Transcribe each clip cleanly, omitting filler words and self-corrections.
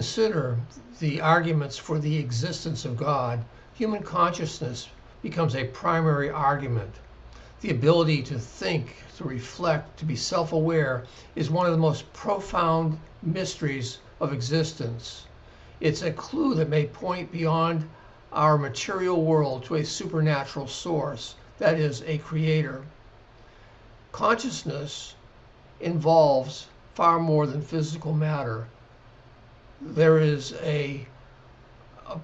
Consider the arguments for the existence of God, human consciousness becomes a primary argument. The ability to think, to reflect, to be self aware is one of the most profound mysteries of existence. It's a clue that may point beyond our material world to a supernatural source, that is, a creator. Consciousness involves far more than physical matter. There is a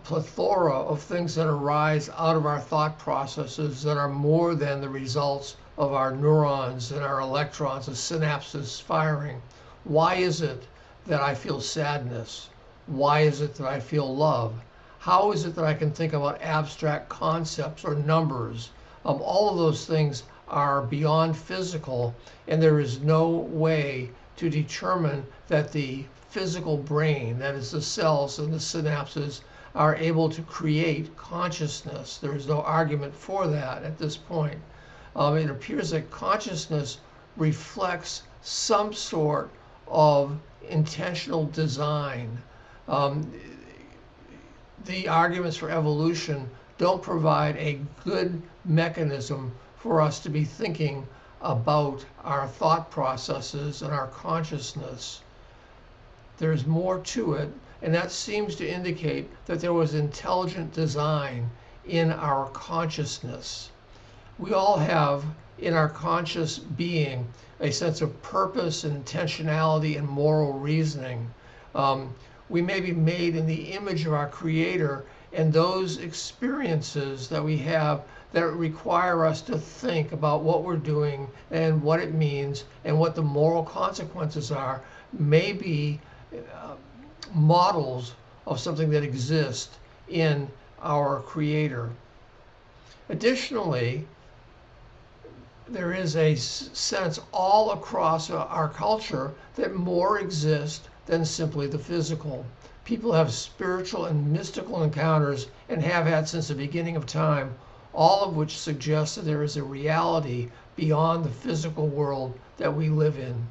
plethora of things that arise out of our thought processes that are more than the results of our neurons and our electrons, the synapses firing. Why is it that I feel sadness? Why is it that I feel love? How is it that I can think about abstract concepts or numbers? All of those things are beyond physical, and there is no way to determine that the physical brain, that is the cells and the synapses, are able to create consciousness. There is no argument for that at this point. It appears that consciousness reflects some sort of intentional design. The arguments for evolution don't provide a good mechanism for us to be thinking about our thought processes and our consciousness. There's more to it, and that seems to indicate that there was intelligent design in our consciousness. We all have in our conscious being a sense of purpose and intentionality and moral reasoning. We may be made in the image of our Creator, and those experiences that we have that require us to think about what we're doing and what it means and what the moral consequences are may be models of something that exists in our Creator. Additionally, there is a sense all across our culture that more exists than simply the physical. People have spiritual and mystical encounters and have had since the beginning of time, all of which suggests that there is a reality beyond the physical world that we live in.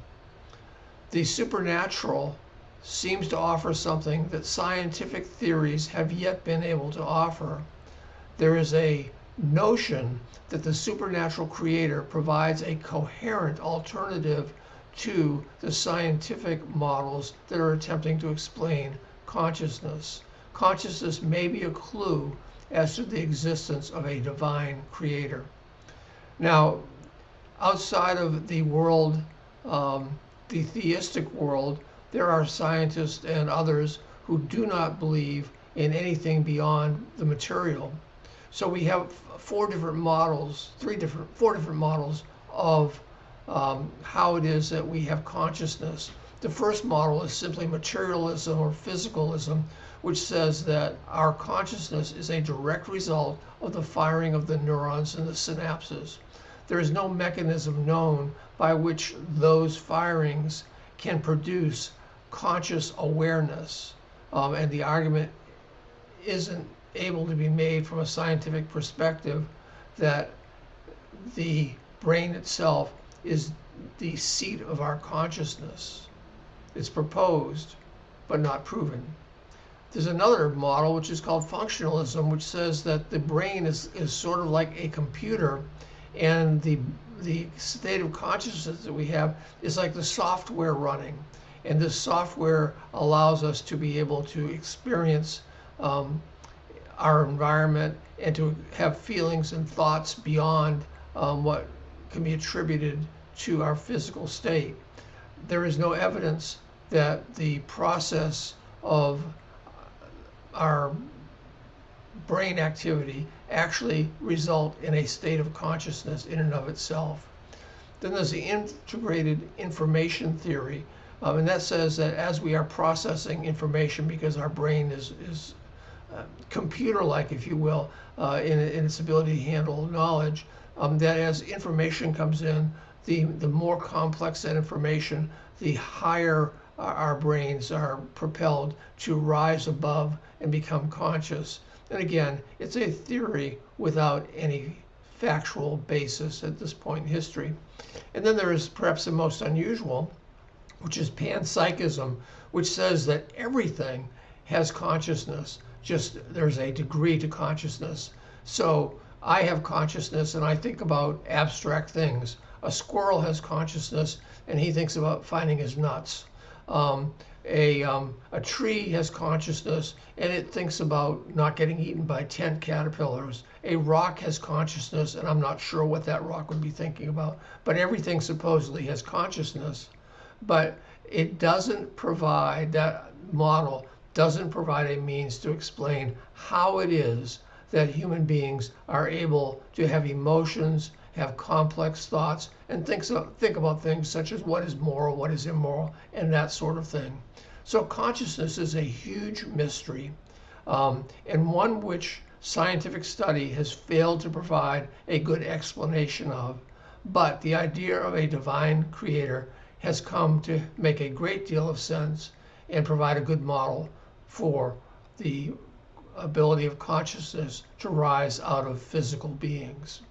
The supernatural seems to offer something that scientific theories have yet been able to offer. There is a notion that the supernatural creator provides a coherent alternative to the scientific models that are attempting to explain consciousness. Consciousness may be a clue as to the existence of a divine creator. Now, outside of the world, the theistic world, there are scientists and others who do not believe in anything beyond the material. So we have four different models of how it is that we have consciousness. The first model is simply materialism or physicalism, which says that our consciousness is a direct result of the firing of the neurons and the synapses. There is no mechanism known by which those firings can produce conscious awareness, and the argument isn't able to be made from a scientific perspective that the brain itself is the seat of our consciousness. It's proposed, but not proven. There's another model which is called functionalism, which says that the brain is sort of like a computer, and the state of consciousness that we have is like the software running. And this software allows us to be able to experience our environment and to have feelings and thoughts beyond what can be attributed to our physical state. There is no evidence that the process of our brain activity actually result in a state of consciousness in and of itself. Then there's the integrated information theory, and that says that as we are processing information, because our brain is computer-like, if you will, in its ability to handle knowledge, that as information comes in, the more complex that information, the higher our brains are propelled to rise above and become conscious. And again, it's a theory without any factual basis at this point in history. And then there is perhaps the most unusual, which is panpsychism, which says that everything has consciousness, just there's a degree to consciousness. So I have consciousness and I think about abstract things. A squirrel has consciousness and he thinks about finding his nuts. Um, a tree has consciousness and it thinks about not getting eaten by tent caterpillars. A rock has consciousness and I'm not sure what that rock would be thinking about. But everything supposedly has consciousness. But it doesn't provide, that model doesn't provide a means to explain how it is that human beings are able to have emotions, have complex thoughts, and think about things such as what is moral, what is immoral, and that sort of thing. So consciousness is a huge mystery, and one which scientific study has failed to provide a good explanation of. But the idea of a divine creator has come to make a great deal of sense and provide a good model for the ability of consciousness to rise out of physical beings.